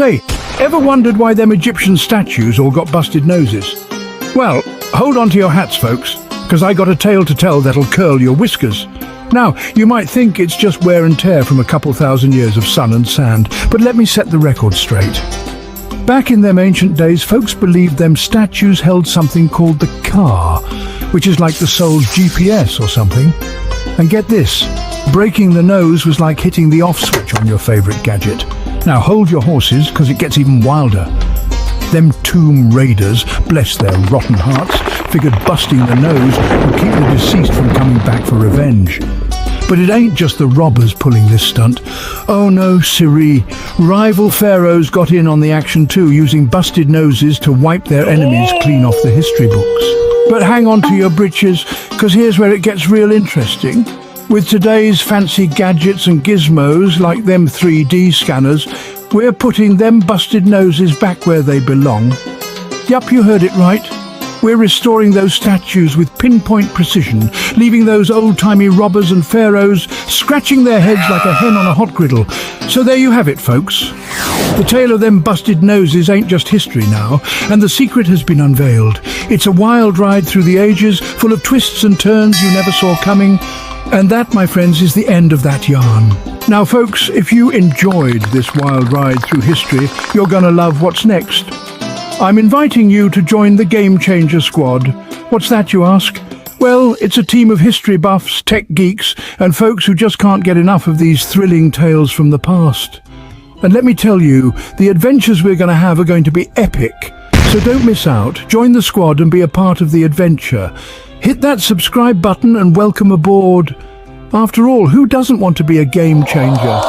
Say, ever wondered why them Egyptian statues all got busted noses? Well, hold on to your hats, folks, because I got a tale to tell that'll curl your whiskers. Now, you might think it's just wear and tear from a couple thousand years of sun and sand, but let me set the record straight. Back in them ancient days, folks believed them statues held something called the car, which is like the soul's GPS or something. And get this, breaking the nose was like hitting the off switch on your favourite gadget. Now hold your horses, because it gets even wilder. Them tomb raiders, bless their rotten hearts, figured busting the nose would keep the deceased from coming back for revenge. But it ain't just the robbers pulling this stunt. Oh no, siree. Rival pharaohs got in on the action too, using busted noses to wipe their enemies clean off the history books. But hang on to your britches, because here's where it gets real interesting. With today's fancy gadgets and gizmos like them 3D scanners, we're putting them busted noses back where they belong. Yup, you heard it right. We're restoring those statues with pinpoint precision, leaving those old-timey robbers and pharaohs scratching their heads like a hen on a hot griddle. So there you have it, folks. The tale of them busted noses ain't just history now, and the secret has been unveiled. It's a wild ride through the ages, full of twists and turns you never saw coming. And that, my friends, is the end of that yarn. Now, folks, if you enjoyed this wild ride through history, you're gonna love what's next. I'm inviting you to join the Game Changer Squad. What's that, you ask? Well, it's a team of history buffs, tech geeks, and folks who just can't get enough of these thrilling tales from the past. And let me tell you, the adventures we're gonna have are going to be epic. So don't miss out. Join the squad and be a part of the adventure. Hit that subscribe button and welcome aboard. After all, who doesn't want to be a game changer?